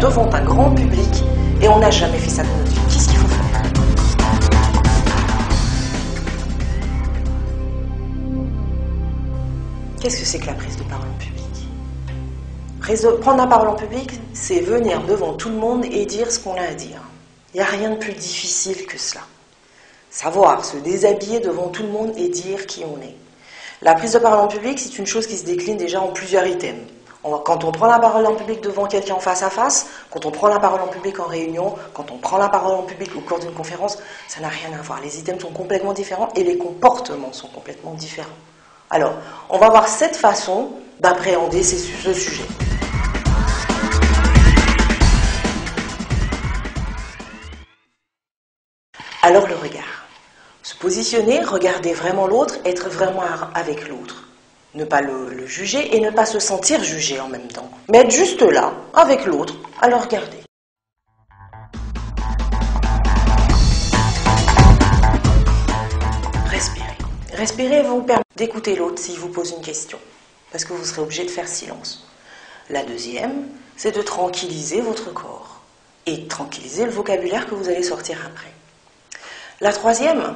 devant un grand public et on n'a jamais fait ça de notre vie. Qu'est-ce qu'il faut faire? Qu'est-ce que c'est que la prise de parole en public? Prendre la parole en public, c'est venir devant tout le monde et dire ce qu'on a à dire. Il n'y a rien de plus difficile que cela. Savoir se déshabiller devant tout le monde et dire qui on est. La prise de parole en public, c'est une chose qui se décline déjà en plusieurs items. Quand on prend la parole en public devant quelqu'un face à face, quand on prend la parole en public en réunion, quand on prend la parole en public au cours d'une conférence, ça n'a rien à voir. Les items sont complètement différents et les comportements sont complètement différents. Alors, on va voir 7 façons d'appréhender ce sujet. Alors le regard. Se positionner, regarder vraiment l'autre, être vraiment avec l'autre. Ne pas le juger et ne pas se sentir jugé en même temps. Mais être juste là, avec l'autre, à le regarder. Respirer. Respirer vous permet d'écouter l'autre s'il vous pose une question, parce que vous serez obligé de faire silence. La deuxième, c'est de tranquilliser votre corps et de tranquilliser le vocabulaire que vous allez sortir après. La troisième,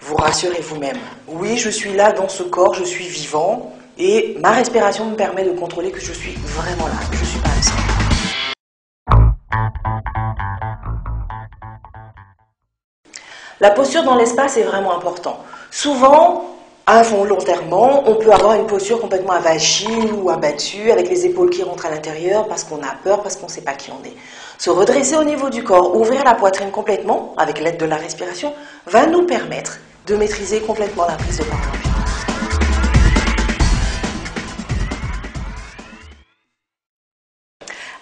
vous rassurez vous-même. Oui, je suis là dans ce corps, je suis vivant et ma respiration me permet de contrôler que je suis vraiment là, que je ne suis pas absent. La posture dans l'espace est vraiment importante. Souvent, involontairement, on peut avoir une posture complètement avachie ou abattue, avec les épaules qui rentrent à l'intérieur parce qu'on a peur, parce qu'on ne sait pas qui on est. Se redresser au niveau du corps, ouvrir la poitrine complètement, avec l'aide de la respiration, va nous permettre de maîtriser complètement la prise de parole en public.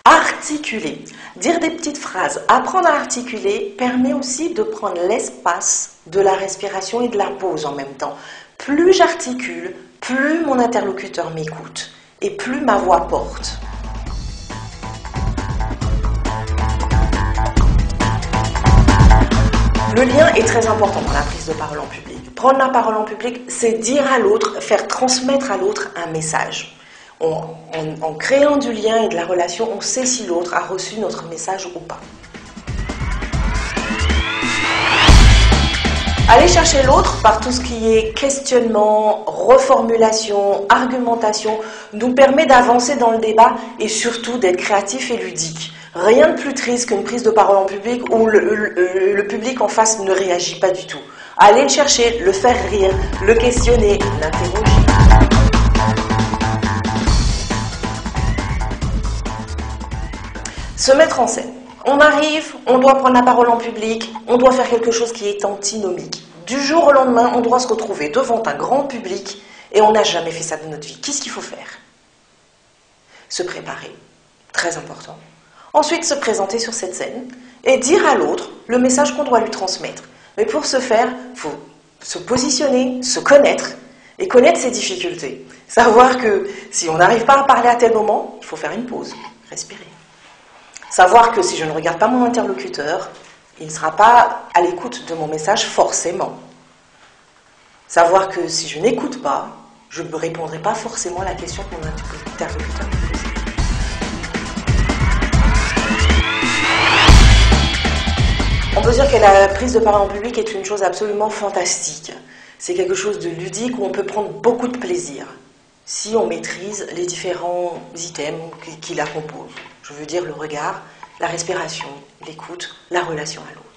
Articuler. Dire des petites phrases, apprendre à articuler permet aussi de prendre l'espace de la respiration et de la pause en même temps. Plus j'articule, plus mon interlocuteur m'écoute et plus ma voix porte. Le lien est très important dans la prise de parole en public. Prendre la parole en public, c'est dire à l'autre, faire transmettre à l'autre un message. En créant du lien et de la relation, on sait si l'autre a reçu notre message ou pas. Aller chercher l'autre par tout ce qui est questionnement, reformulation, argumentation, nous permet d'avancer dans le débat et surtout d'être créatif et ludique. Rien de plus triste qu'une prise de parole en public où le public en face ne réagit pas du tout. Aller le chercher, le faire rire, le questionner, l'interroger. Se mettre en scène. On arrive, on doit prendre la parole en public, on doit faire quelque chose qui est antinomique. Du jour au lendemain, on doit se retrouver devant un grand public et on n'a jamais fait ça de notre vie. Qu'est-ce qu'il faut faire? Se préparer, très important. Ensuite, se présenter sur cette scène et dire à l'autre le message qu'on doit lui transmettre. Mais pour ce faire, il faut se positionner, se connaître et connaître ses difficultés. Savoir que si on n'arrive pas à parler à tel moment, il faut faire une pause, respirer. Savoir que si je ne regarde pas mon interlocuteur, il ne sera pas à l'écoute de mon message forcément. Savoir que si je n'écoute pas, je ne répondrai pas forcément à la question que mon interlocuteur me pose. On peut dire que la prise de parole en public est une chose absolument fantastique. C'est quelque chose de ludique où on peut prendre beaucoup de plaisir si on maîtrise les différents items qui la composent. Je veux dire le regard, la respiration, l'écoute, la relation à l'autre.